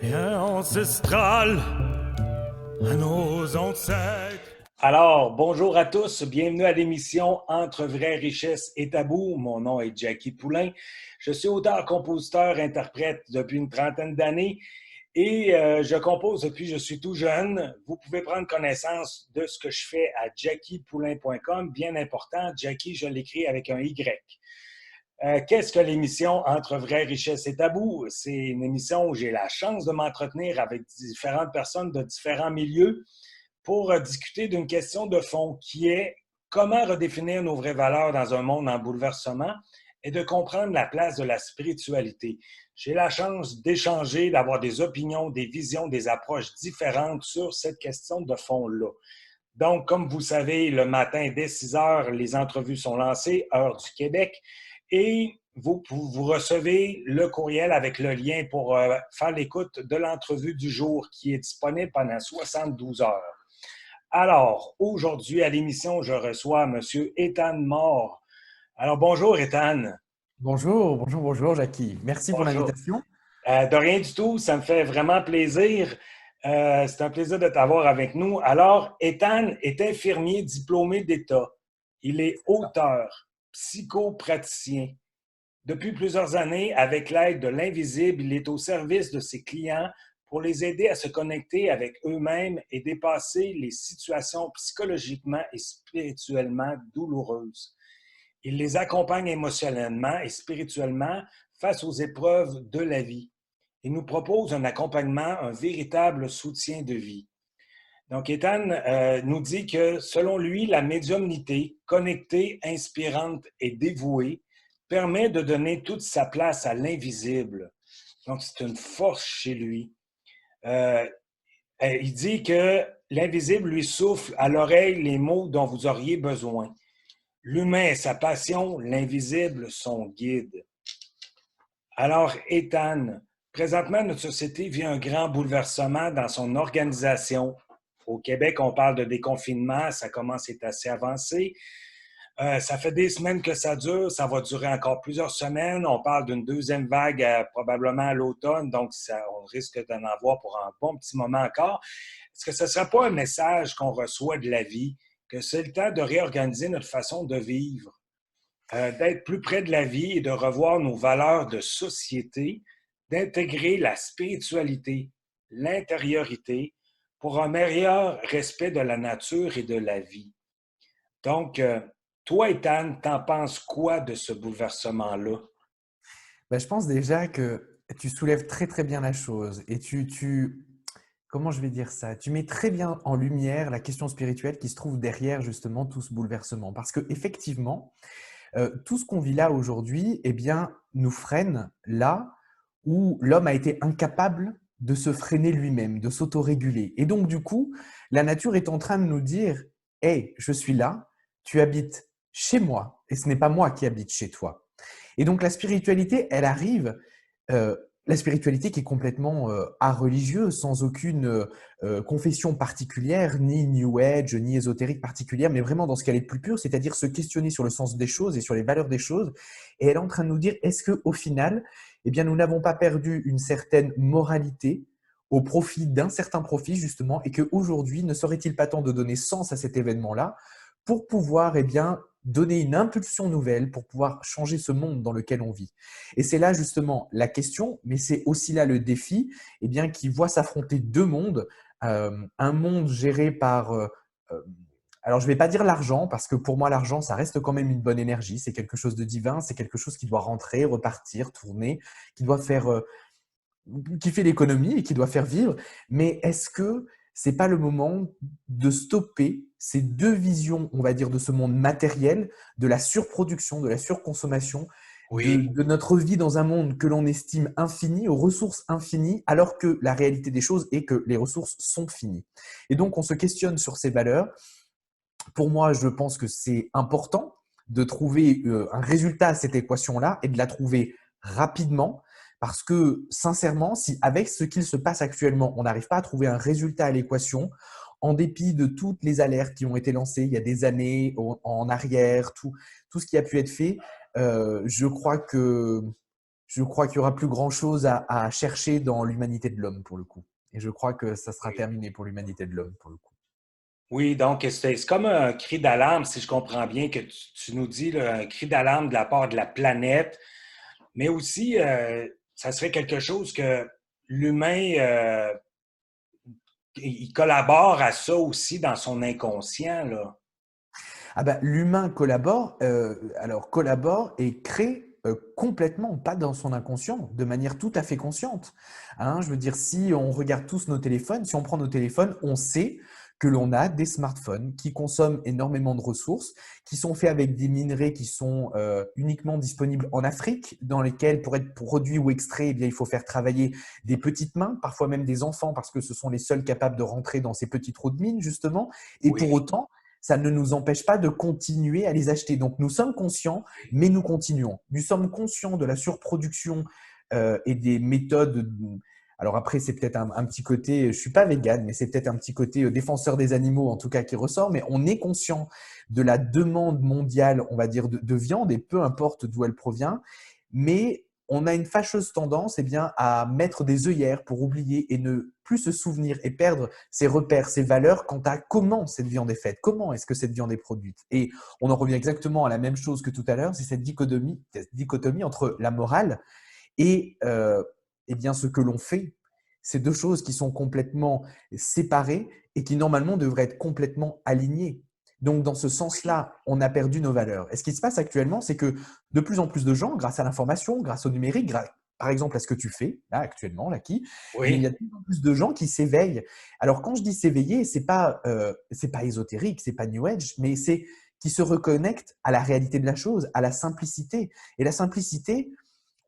et ancestral à nos ancêtres. Alors, bonjour à tous, bienvenue à l'émission Entre vraie richesse et tabou. Mon nom est Jackie Poulain. Je suis auteur, compositeur, interprète depuis une trentaine d'années et je compose depuis que je suis tout jeune. Vous pouvez prendre connaissance de ce que je fais à jackiepoulain.com. Bien important, Jackie, je l'écris avec un Y. Qu'est-ce que l'émission Entre vraie richesse et tabou? C'est une émission où j'ai la chance de m'entretenir avec différentes personnes de différents milieux pour discuter d'une question de fond qui est comment redéfinir nos vraies valeurs dans un monde en bouleversement et de comprendre la place de la spiritualité. J'ai la chance d'échanger, d'avoir des opinions, des visions, des approches différentes sur cette question de fond-là. Donc, comme vous savez, le matin dès 6 heures, les entrevues sont lancées, heure du Québec, et vous recevez le courriel avec le lien pour faire l'écoute de l'entrevue du jour qui est disponible pendant 72 heures. Alors, aujourd'hui, à l'émission, je reçois M. Ethan Moore. Alors, bonjour, Ethan. Bonjour, Jackie. Merci pour Bonjour. l'invitation. De rien du tout, ça me fait vraiment plaisir. C'est un plaisir de t'avoir avec nous. Alors, Ethan est infirmier diplômé d'État. Il est auteur, psychopraticien. Depuis plusieurs années, avec l'aide de l'invisible, il est au service de ses clients pour les aider à se connecter avec eux-mêmes et dépasser les situations psychologiquement et spirituellement douloureuses. Il les accompagne émotionnellement et spirituellement face aux épreuves de la vie. Il nous propose un accompagnement, un véritable soutien de vie. Donc, Ethan nous dit que, selon lui, la médiumnité, connectée, inspirante et dévouée, permet de donner toute sa place à l'invisible. Donc, c'est une force chez lui. Il dit que l'invisible lui souffle à l'oreille les mots dont vous auriez besoin. L'humain est sa passion, l'invisible son guide. Alors, Ethan, présentement, notre société vit un grand bouleversement dans son organisation. Au Québec, on parle de déconfinement, ça commence à être assez avancé. Ça fait des semaines que ça dure, ça va durer encore plusieurs semaines. On parle d'une deuxième vague probablement à l'automne, donc on risque d'en avoir pour un bon petit moment encore. Est-ce que ce ne serait pas un message qu'on reçoit de la vie, que c'est le temps de réorganiser notre façon de vivre, d'être plus près de la vie et de revoir nos valeurs de société, d'intégrer la spiritualité, l'intériorité pour un meilleur respect de la nature et de la vie? Donc, toi, Ethan, t'en penses quoi de ce bouleversement-là? Je pense déjà que tu soulèves très très bien la chose et comment je vais dire ça? Tu mets très bien en lumière la question spirituelle qui se trouve derrière justement tout ce bouleversement. Parce que effectivement, tout ce qu'on vit là aujourd'hui, eh bien, nous freine là où l'homme a été incapable de se freiner lui-même, de s'autoréguler. Et donc, du coup, la nature est en train de nous dire: hey, je suis là, tu habites chez moi et ce n'est pas moi qui habite chez toi. Et donc, la spiritualité, elle arrive, la spiritualité qui est complètement arreligieuse, sans aucune confession particulière, ni New Age, ni ésotérique particulière, mais vraiment dans ce qu'elle est de plus pur, c'est-à-dire se questionner sur le sens des choses et sur les valeurs des choses. Et elle est en train de nous dire, est-ce qu'au final, eh bien, nous n'avons pas perdu une certaine moralité au profit d'un certain profit, justement, et qu'aujourd'hui, ne serait-il pas temps de donner sens à cet événement-là pour pouvoir, eh bien, donner une impulsion nouvelle pour pouvoir changer ce monde dans lequel on vit. Et c'est là justement la question, mais c'est aussi là le défi, eh bien, qui voit s'affronter deux mondes. Un monde géré par, alors je ne vais pas dire l'argent, parce que pour moi l'argent, ça reste quand même une bonne énergie, c'est quelque chose de divin, c'est quelque chose qui doit rentrer, repartir, tourner, qui doit faire, qui fait l'économie et qui doit faire vivre. Mais est-ce que c'est pas le moment de stopper ces deux visions, on va dire, de ce monde matériel, de la surproduction, de la surconsommation, Oui. de notre vie dans un monde que l'on estime infini, aux ressources infinies, alors que la réalité des choses est que les ressources sont finies. Et donc, on se questionne sur ces valeurs. Pour moi, je pense que c'est important de trouver un résultat à cette équation-là et de la trouver rapidement. Parce que sincèrement, si avec ce qu'il se passe actuellement, on n'arrive pas à trouver un résultat à l'équation, en dépit de toutes les alertes qui ont été lancées il y a des années en arrière, tout ce qui a pu être fait, je crois que je crois qu'il y aura plus grand-chose à chercher dans l'humanité de l'homme pour le coup. Et je crois que ça sera Oui. terminé pour l'humanité de l'homme pour le coup. Oui, donc c'est comme un cri d'alarme, si je comprends bien, que tu nous dis, là, un cri d'alarme de la part de la planète, mais aussi, ça serait quelque chose que l'humain, il collabore à ça aussi dans son inconscient, là. Ah bah, l'humain collabore, alors collabore et crée complètement, pas dans son inconscient, de manière tout à fait consciente. Hein, je veux dire, si on regarde tous nos téléphones, si on prend nos téléphones, on sait que l'on a des smartphones qui consomment énormément de ressources, qui sont faits avec des minerais qui sont uniquement disponibles en Afrique, dans lesquels pour être produit ou extrait, eh bien, il faut faire travailler des petites mains, parfois même des enfants, parce que ce sont les seuls capables de rentrer dans ces petits trous de mine, justement. Et pour Oui, autant, ça ne nous empêche pas de continuer à les acheter. Donc, nous sommes conscients, mais nous continuons. Nous sommes conscients de la surproduction et des méthodes. Alors après, c'est peut-être un petit côté, je ne suis pas végane, mais c'est peut-être un petit côté défenseur des animaux, en tout cas, qui ressort. Mais on est conscient de la demande mondiale, on va dire, de viande, et peu importe d'où elle provient. Mais on a une fâcheuse tendance eh bien, à mettre des œillères pour oublier et ne plus se souvenir et perdre ses repères, ses valeurs quant à comment cette viande est faite, comment est-ce que cette viande est produite. Et on en revient exactement à la même chose que tout à l'heure, c'est cette dichotomie entre la morale et eh bien, ce que l'on fait. Ces deux choses qui sont complètement séparées et qui normalement devraient être complètement alignées. Donc, dans ce oui, sens-là, on a perdu nos valeurs. Et ce qui se passe actuellement, c'est que de plus en plus de gens, grâce à l'information, grâce au numérique, par exemple à ce que tu fais, là, actuellement, là, eh bien, il y a oui, de plus en plus de gens qui s'éveillent. Alors, quand je dis s'éveiller, c'est pas ésotérique, c'est pas New Age, mais c'est qui se reconnectent à la réalité de la chose, à la simplicité. Et la simplicité,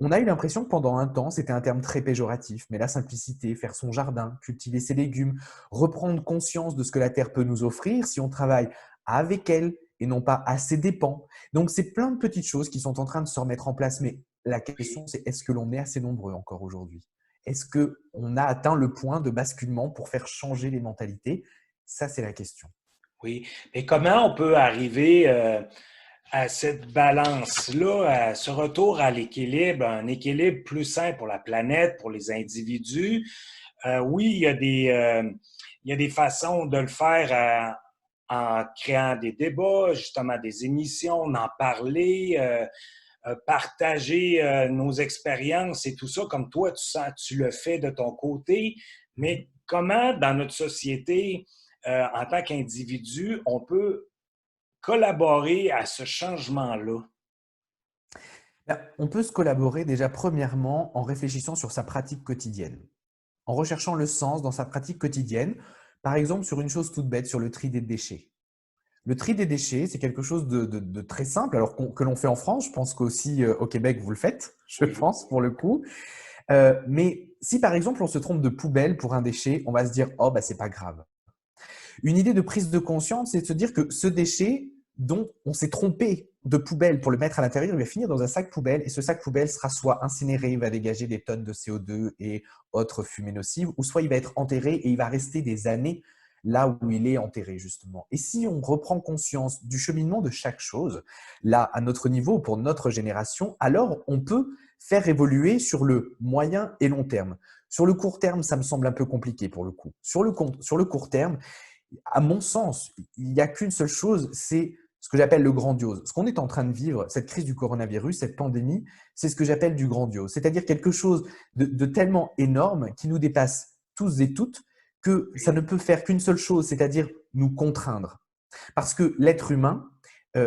on a eu l'impression que pendant un temps, c'était un terme très péjoratif, mais la simplicité, faire son jardin, cultiver ses légumes, reprendre conscience de ce que la terre peut nous offrir si on travaille avec elle et non pas à ses dépens. Donc, c'est plein de petites choses qui sont en train de se remettre en place, mais la oui, question, c'est est-ce que l'on est assez nombreux encore aujourd'hui? Est-ce qu'on a atteint le point de basculement pour faire changer les mentalités? Ça, c'est la question. oui. Mais comment on peut arriver à cette balance-là, à ce retour à l'équilibre, un équilibre plus sain pour la planète, pour les individus? Oui, il y a des façons de le faire en créant des débats, justement des émissions, en parler, partager nos expériences et tout ça, comme toi, tu le fais de ton côté. Mhm. Mais comment, dans notre société, en tant qu'individu, on peut collaborer à ce changement-là? Ben, on peut se collaborer déjà premièrement en réfléchissant sur sa pratique quotidienne, en recherchant le sens dans sa pratique quotidienne, par exemple sur une chose toute bête, sur le tri des déchets. Le tri des déchets, c'est quelque chose de très simple, alors que l'on fait en France. Je pense qu'aussi au Québec, vous le faites, je Oui, pense, pour le coup. Mais si par exemple on se trompe de poubelle pour un déchet, on va se dire, oh, bah, c'est pas grave. Une idée de prise de conscience, c'est de se dire que ce déchet dont on s'est trompé de poubelle pour le mettre à l'intérieur, il va finir dans un sac poubelle et ce sac poubelle sera soit incinéré, il va dégager des tonnes de CO2 et autres fumées nocives, ou soit il va être enterré et il va rester des années là où il est enterré justement. Et si on reprend conscience du cheminement de chaque chose, là à notre niveau, pour notre génération, alors on peut faire évoluer sur le moyen et long terme. Sur le court terme, ça me semble un peu compliqué pour le coup. Sur le court terme, à mon sens, il n'y a qu'une seule chose, c'est ce que j'appelle le grandiose. Ce qu'on est en train de vivre, cette crise du coronavirus, cette pandémie, c'est ce que j'appelle du grandiose. C'est-à-dire quelque chose de tellement énorme qui nous dépasse tous et toutes que ça oui, ne peut faire qu'une seule chose, c'est-à-dire nous contraindre. Parce que l'être humain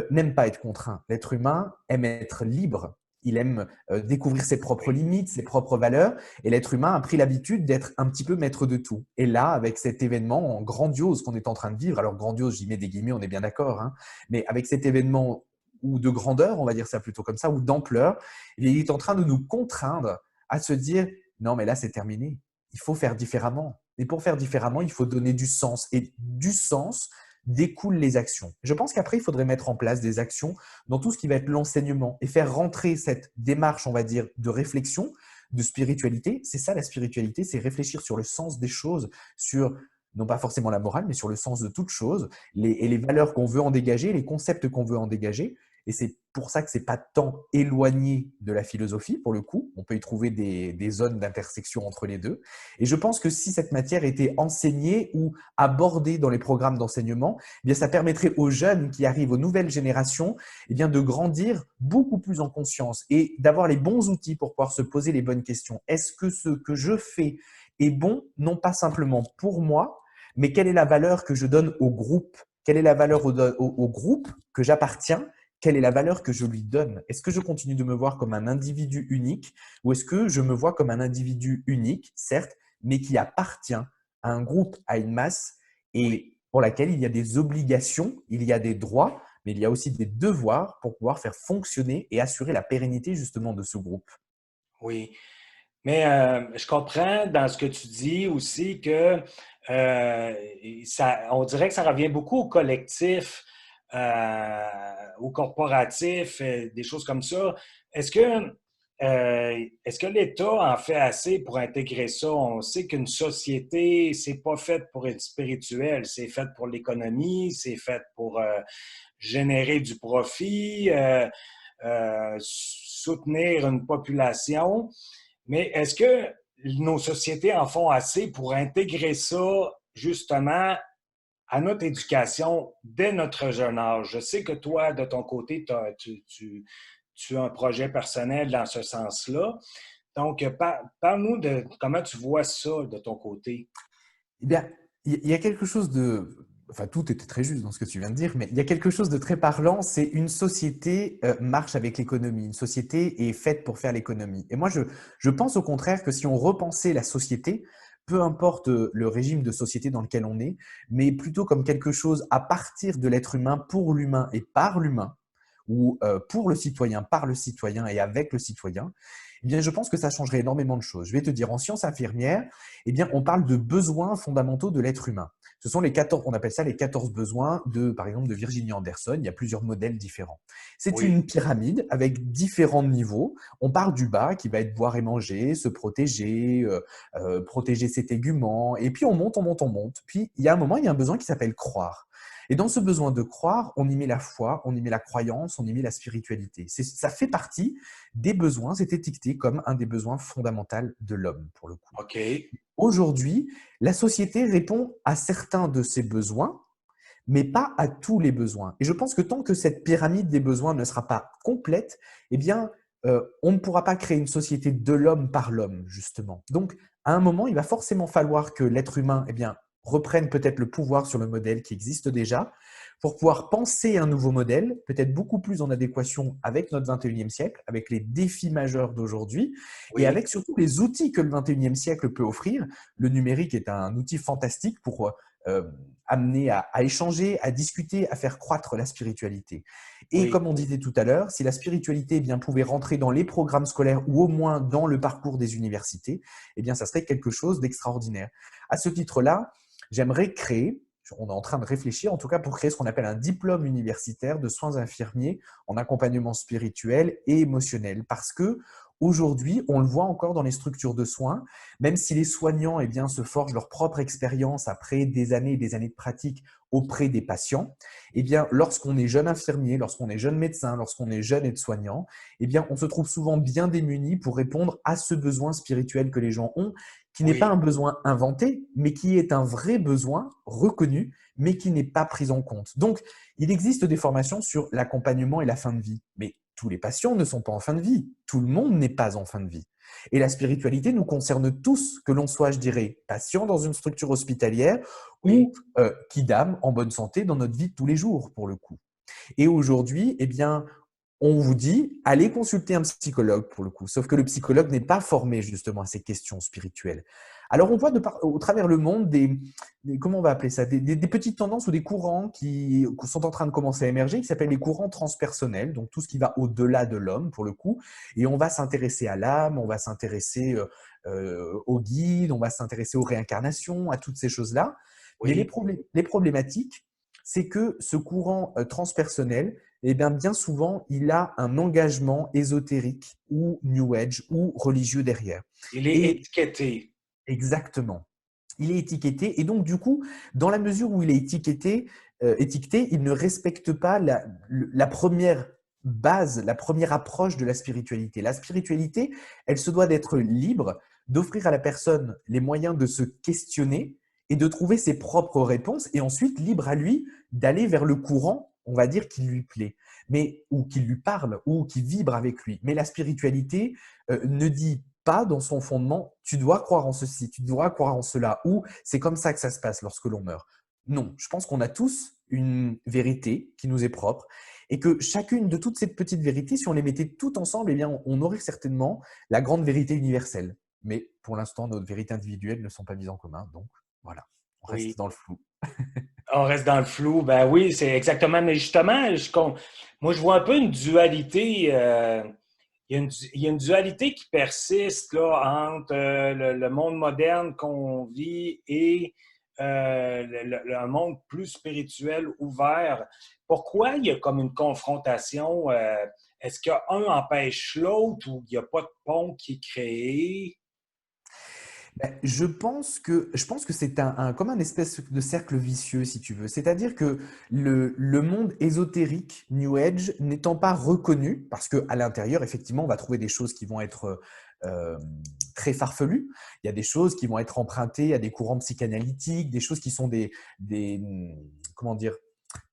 n'aime pas être contraint. L'être humain aime être libre. Il aime découvrir ses propres oui, limites, ses propres valeurs. Et l'être humain a pris l'habitude d'être un petit peu maître de tout. Et là, avec cet événement grandiose qu'on est en train de vivre, alors grandiose, j'y mets des guillemets, on est bien d'accord, hein, mais avec cet événement ou de grandeur, on va dire ça plutôt comme ça, ou d'ampleur, il est en train de nous contraindre à se dire non, mais là, c'est terminé. Il faut faire différemment. Et pour faire différemment, il faut donner du sens. Et du sens, découlent les actions. Je pense qu'après, il faudrait mettre en place des actions dans tout ce qui va être l'enseignement et faire rentrer cette démarche, on va dire, de réflexion, de spiritualité. C'est ça la spiritualité, c'est réfléchir sur le sens des choses, sur non pas forcément la morale, mais sur le sens de toute chose, et les valeurs qu'on veut en dégager, les concepts qu'on veut en dégager. et c'est pour ça que ce n'est pas tant éloigné de la philosophie, pour le coup. On peut y trouver des zones d'intersection entre les deux. Et je pense que si cette matière était enseignée ou abordée dans les programmes d'enseignement, eh bien, ça permettrait aux jeunes qui arrivent, aux nouvelles générations, eh bien, de grandir beaucoup plus en conscience et d'avoir les bons outils pour pouvoir se poser les bonnes questions. Est-ce que ce que je fais est bon, non pas simplement pour moi, mais quelle est la valeur que je donne au groupe? Quelle est la valeur au groupe que j'appartiens? Quelle est la valeur que je lui donne? Est-ce que je continue de me voir comme un individu unique ou est-ce que je me vois comme un individu unique, certes, mais qui appartient à un groupe, à une masse et pour laquelle il y a des obligations, il y a des droits, mais il y a aussi des devoirs pour pouvoir faire fonctionner et assurer la pérennité justement de ce groupe. Oui. Mais je comprends dans ce que tu dis aussi que on dirait que ça revient beaucoup au collectif, au corporatif, des choses comme ça. Est-ce que, est-ce que l'État en fait assez pour intégrer ça? On sait qu'une société, c'est pas fait pour être spirituel, c'est fait pour l'économie, c'est fait pour générer du profit, soutenir une population. Mais est-ce que nos sociétés en font assez pour intégrer ça justement à notre éducation dès notre jeune âge? Je sais que toi, de ton côté, tu as un projet personnel dans ce sens-là. Donc, parle-nous de comment tu vois ça de ton côté. Eh bien, il y a quelque chose de… Enfin, tout était très juste dans ce que tu viens de dire, mais il y a quelque chose de très parlant, c'est une société marche avec l'économie. Une société est faite pour faire l'économie. Et moi, je pense au contraire que si on repensait la société, peu importe le régime de société dans lequel on est, mais plutôt comme quelque chose à partir de l'être humain, pour l'humain et par l'humain, ou pour le citoyen, par le citoyen et avec le citoyen, eh bien, je pense que ça changerait énormément de choses. Je vais te dire, en sciences infirmières, eh bien, on parle de besoins fondamentaux de l'être humain. Ce sont les 14, on appelle ça les 14 besoins de, par exemple, de Virginie Anderson. Il y a plusieurs modèles différents. C'est Oui, une pyramide avec différents niveaux. On part du bas qui va être boire et manger, se protéger, protéger ses téguments. Et puis on monte, on monte, on monte. Puis il y a un moment, il y a un besoin qui s'appelle croire. Et dans ce besoin de croire, on y met la foi, on y met la croyance, on y met la spiritualité. Ça fait partie des besoins, c'est étiqueté comme un des besoins fondamentaux de l'homme, pour le coup. OK. Aujourd'hui, la société répond à certains de ces besoins, mais pas à tous les besoins. Et je pense que tant que cette pyramide des besoins ne sera pas complète, eh bien, on ne pourra pas créer une société de l'homme par l'homme, justement. Donc, à un moment, il va forcément falloir que l'être humain, eh bien, reprenne peut-être le pouvoir sur le modèle qui existe déjà pour pouvoir penser un nouveau modèle, peut-être beaucoup plus en adéquation avec notre 21e siècle, avec les défis majeurs d'aujourd'hui et Oui, avec surtout les outils que le 21e siècle peut offrir. Le numérique est un outil fantastique pour amener à échanger, à discuter, à faire croître la spiritualité. Et oui, comme on disait tout à l'heure, si la spiritualité eh bien, pouvait rentrer dans les programmes scolaires ou au moins dans le parcours des universités, eh bien, ça serait quelque chose d'extraordinaire. À ce titre-là, j'aimerais créer, on est en train de réfléchir en tout cas pour créer ce qu'on appelle un diplôme universitaire de soins infirmiers en accompagnement spirituel et émotionnel. Parce que aujourd'hui, on le voit encore dans les structures de soins, même si les soignants eh bien, se forgent leur propre expérience après des années et des années de pratique auprès des patients, eh bien, lorsqu'on est jeune infirmier, lorsqu'on est jeune médecin, lorsqu'on est jeune aide-soignant, eh bien, on se trouve souvent bien démuni pour répondre à ce besoin spirituel que les gens ont, qui n'est pas oui, un besoin inventé, mais qui est un vrai besoin reconnu, mais qui n'est pas pris en compte. Donc, il existe des formations sur l'accompagnement et la fin de vie, mais tous les patients ne sont pas en fin de vie. Tout le monde n'est pas en fin de vie. Et la spiritualité nous concerne tous, que l'on soit, je dirais, patient dans une structure hospitalière oui, ou kidam en bonne santé dans notre vie de tous les jours, pour le coup. Et aujourd'hui, eh bien, on vous dit, allez consulter un psychologue pour le coup. Sauf que le psychologue n'est pas formé justement à ces questions spirituelles. Alors, on voit au travers le monde comment on va appeler ça, des petites tendances ou des courants qui sont en train de commencer à émerger, qui s'appellent les courants transpersonnels, donc tout ce qui va au-delà de l'homme pour le coup. Et on va s'intéresser à l'âme, on va s'intéresser au guide, on va s'intéresser aux réincarnations, à toutes ces choses-là. Mais oui. les problématiques, c'est que ce courant transpersonnel, eh bien souvent, il a un engagement ésotérique ou New Age ou religieux derrière. Il est Et étiqueté. exactement, il est étiqueté. Et donc, du coup, dans la mesure où il est étiqueté, il ne respecte pas la première base, la première approche de la spiritualité. La spiritualité, elle se doit d'être libre, d'offrir à la personne les moyens de se questionner et de trouver ses propres réponses, et ensuite libre à lui d'aller vers le courant, on va dire, qui lui plaît, mais ou qui lui parle, ou qui vibre avec lui. Mais la spiritualité ne dit pas dans son fondement, tu dois croire en ceci, tu dois croire en cela, ou c'est comme ça que ça se passe lorsque l'on meurt. Non, je pense qu'on a tous une vérité qui nous est propre, et que chacune de toutes ces petites vérités, si on les mettait toutes ensemble, eh bien, on aurait certainement la grande vérité universelle. Mais pour l'instant, nos vérités individuelles ne sont pas mises en commun, donc voilà, on Oui. reste dans le flou. On reste dans le flou. Ben oui, c'est exactement. Mais justement, moi, je vois un peu une dualité. Il y a une dualité qui persiste là, entre le monde moderne qu'on vit et un monde plus spirituel, ouvert. Pourquoi il y a comme une confrontation? Est-ce qu'un empêche l'autre ou il n'y a pas de pont qui est créé? Ben, je pense que c'est comme un espèce de cercle vicieux, si tu veux. C'est-à-dire que le monde ésotérique, New Age, n'étant pas reconnu, parce qu'à l'intérieur, effectivement, on va trouver des choses qui vont être euh, très farfelues. Il y a des choses qui vont être empruntées à des courants psychanalytiques, des choses qui sont comment dire,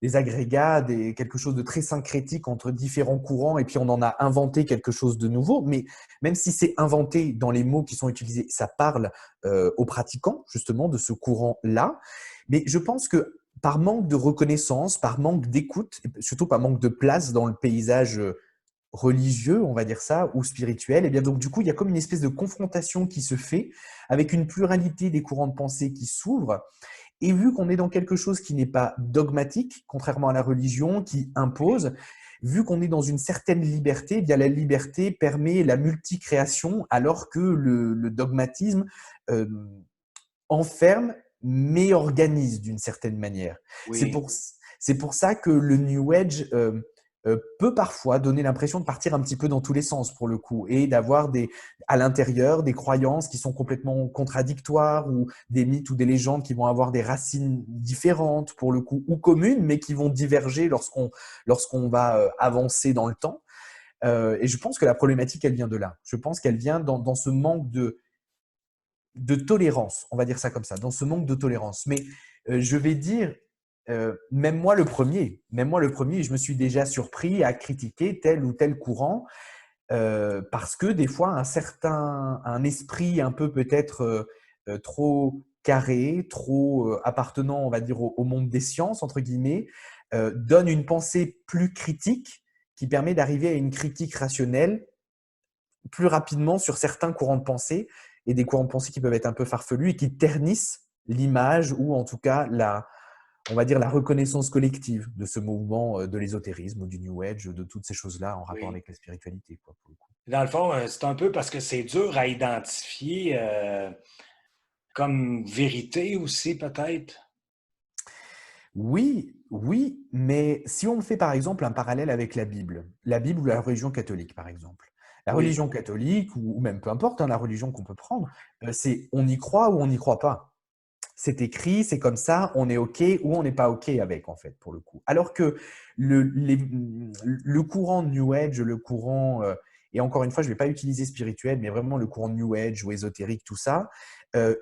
des agrégats, quelque chose de très syncrétique entre différents courants, et puis on en a inventé quelque chose de nouveau. Mais même si c'est inventé dans les mots qui sont utilisés, ça parle aux pratiquants justement de ce courant-là. Mais je pense que par manque de reconnaissance, par manque d'écoute, et surtout par manque de place dans le paysage religieux, on va dire ça, ou spirituel, et bien donc du coup, il y a comme une espèce de confrontation qui se fait avec une pluralité des courants de pensée qui s'ouvrent. Et vu qu'on est dans quelque chose qui n'est pas dogmatique, contrairement à la religion qui impose, vu qu'on est dans une certaine liberté, eh bien la liberté permet la multicréation, alors que le dogmatisme euh, enferme mais organise d'une certaine manière. C'est Oui. pour, c'est pour ça que le New Age peut parfois donner l'impression de partir un petit peu dans tous les sens pour le coup, et d'avoir à l'intérieur des croyances qui sont complètement contradictoires, ou des mythes ou des légendes qui vont avoir des racines différentes pour le coup, ou communes, mais qui vont diverger lorsqu'on va avancer dans le temps. Et je pense que la problématique, elle vient de là. Je pense qu'elle vient dans ce manque de tolérance, on va dire ça comme ça, dans ce manque de tolérance. Mais je vais dire, même moi le premier, je me suis déjà surpris à critiquer tel ou tel courant, parce que des fois, un esprit un peu peut-être trop carré, trop appartenant, on va dire, au monde des sciences, entre guillemets, donne une pensée plus critique qui permet d'arriver à une critique rationnelle plus rapidement sur certains courants de pensée, et des courants de pensée qui peuvent être un peu farfelus et qui ternissent l'image, ou en tout cas on va dire la reconnaissance collective de ce mouvement de l'ésotérisme ou du New Age, de toutes ces choses-là en rapport Oui. avec la spiritualité, quoi, pour le coup. Dans le fond, c'est un peu parce que c'est dur à identifier comme vérité aussi, peut-être. Oui, oui, mais si on fait par exemple un parallèle avec la Bible ou la religion catholique par exemple. La Oui, religion catholique, ou même peu importe la religion qu'on peut prendre, c'est on y croit ou on n'y croit pas. C'est écrit, c'est comme ça, on est OK ou on n'est pas OK avec, en fait, pour le coup. Alors que le courant New Age, le courant, et encore une fois, je ne vais pas utiliser spirituel, mais vraiment le courant New Age ou ésotérique, tout ça,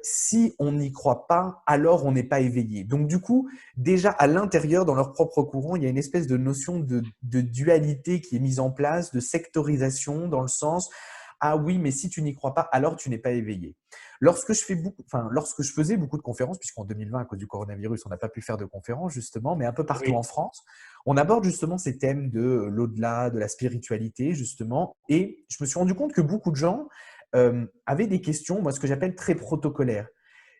si on n'y croit pas, alors on n'est pas éveillé. Donc, du coup, déjà à l'intérieur, dans leur propre courant, il y a une espèce de notion de dualité qui est mise en place, de sectorisation, dans le sens, ah oui, mais si tu n'y crois pas, alors tu n'es pas éveillé. Lorsque je faisais beaucoup de conférences, puisqu'en 2020, à cause du coronavirus, on n'a pas pu faire de conférences justement, mais un peu partout oui, en France, on aborde justement ces thèmes de l'au-delà, de la spiritualité justement. Et je me suis rendu compte que beaucoup de gens avaient des questions, moi ce que j'appelle très protocolaires.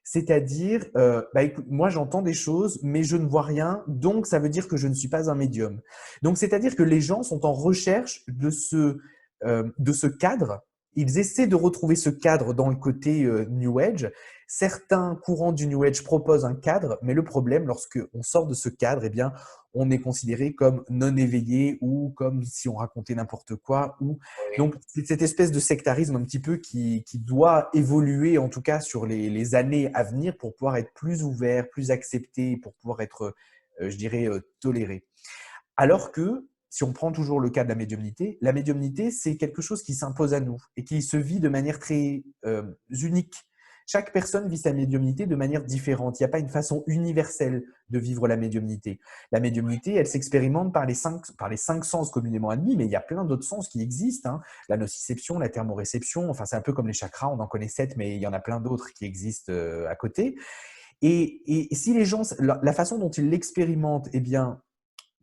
C'est-à-dire, bah, écoute, moi j'entends des choses, mais je ne vois rien, donc ça veut dire que je ne suis pas un médium. Donc c'est-à-dire que les gens sont en recherche de ce cadre. Ils essaient de retrouver ce cadre dans le côté New Age. Certains courants du New Age proposent un cadre, mais le problème, lorsqu'on sort de ce cadre, eh bien, on est considéré comme non éveillé, ou comme si on racontait n'importe quoi. oui. Donc, c'est cette espèce de sectarisme un petit peu qui doit évoluer, en tout cas sur les années à venir, pour pouvoir être plus ouvert, plus accepté, pour pouvoir être, je dirais, toléré. Alors que si on prend toujours le cas de la médiumnité, c'est quelque chose qui s'impose à nous et qui se vit de manière très unique. Chaque personne vit sa médiumnité de manière différente. Il n'y a pas une façon universelle de vivre la médiumnité. La médiumnité, elle s'expérimente par les cinq sens communément admis, mais il y a plein d'autres sens qui existent, hein. La nociception, la thermoréception, enfin c'est un peu comme les chakras, on en connaît 7, mais il y en a plein d'autres qui existent à côté. Et si les gens, la façon dont ils l'expérimentent, eh bien,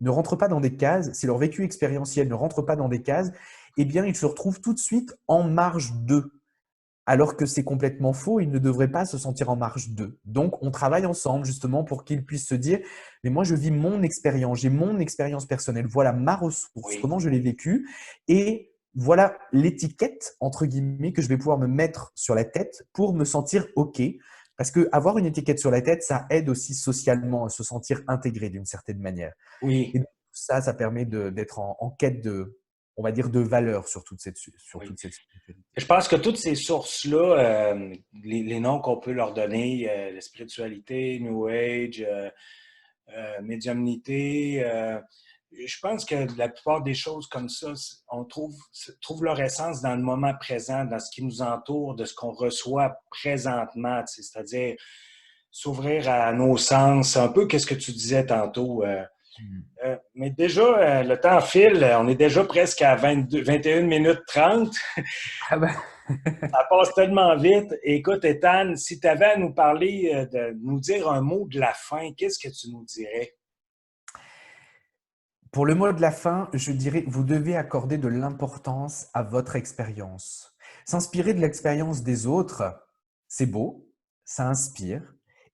ne rentrent pas dans des cases, si leur vécu expérientiel ne rentre pas dans des cases, eh bien, ils se retrouvent tout de suite en marge d'eux. Alors que c'est complètement faux, ils ne devraient pas se sentir en marge d'eux. Donc, on travaille ensemble justement pour qu'ils puissent se dire « mais moi, je vis mon expérience, j'ai mon expérience personnelle, voilà ma ressource, Oui. comment je l'ai vécue et voilà l'étiquette, entre guillemets, que je vais pouvoir me mettre sur la tête pour me sentir OK ». Parce qu'avoir une étiquette sur la tête, ça aide aussi socialement à se sentir intégré d'une certaine manière. Oui. Et donc, ça permet d'être en quête de, on va dire, de valeur sur toute cette Oui. spiritualité. Je pense que toutes ces sources-là, les noms qu'on peut leur donner, la spiritualité, New Age, médiumnité, je pense que la plupart des choses comme ça, on trouve leur essence dans le moment présent, dans ce qui nous entoure, de ce qu'on reçoit présentement, c'est-à-dire s'ouvrir à nos sens, un peu qu'est-ce que tu disais tantôt. Mais déjà, le temps file, on est déjà presque à 21 minutes 30. Ah ben, Ça passe tellement vite. Écoute, Ethan, si tu avais à nous parler, de nous dire un mot de la fin, qu'est-ce que tu nous dirais? pour le mot de la fin, je dirais, vous devez accorder de l'importance à votre expérience. S'inspirer de l'expérience des autres, c'est beau, ça inspire,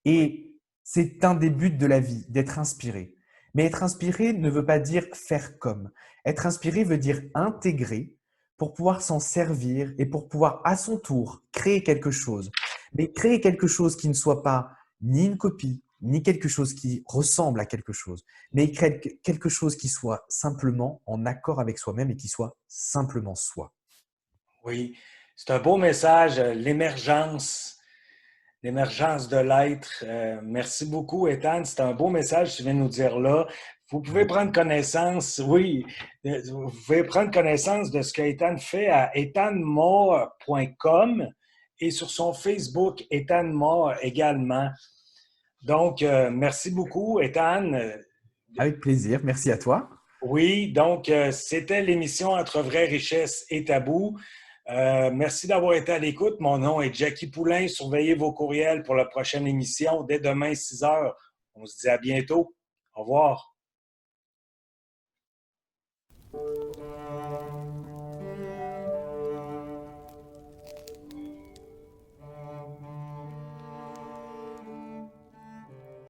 Oui, et c'est un des buts de la vie, d'être inspiré. Mais être inspiré ne veut pas dire faire comme. Être inspiré veut dire intégrer pour pouvoir s'en servir et pour pouvoir à son tour créer quelque chose. Mais créer quelque chose qui ne soit pas ni une copie, ni quelque chose qui ressemble à quelque chose, mais quelque chose qui soit simplement en accord avec soi-même et qui soit simplement soi. oui. C'est un beau message, l'émergence de l'être. Merci beaucoup, Ethan. C'est un beau message que tu viens de nous dire là. Vous pouvez Avec prendre connaissance, oui, vous pouvez prendre connaissance de ce que Ethan fait à ethanmoore.com et sur son Facebook, Ethan Moore également. Donc, merci beaucoup, Ethan. plaisir, merci à toi. Oui, donc, c'était l'émission Entre vraie richesse et tabou. Merci d'avoir été à l'écoute. Mon nom est Jackie Poulain. Surveillez vos courriels pour la prochaine émission dès demain, 6 heures. On se dit à bientôt. Au revoir.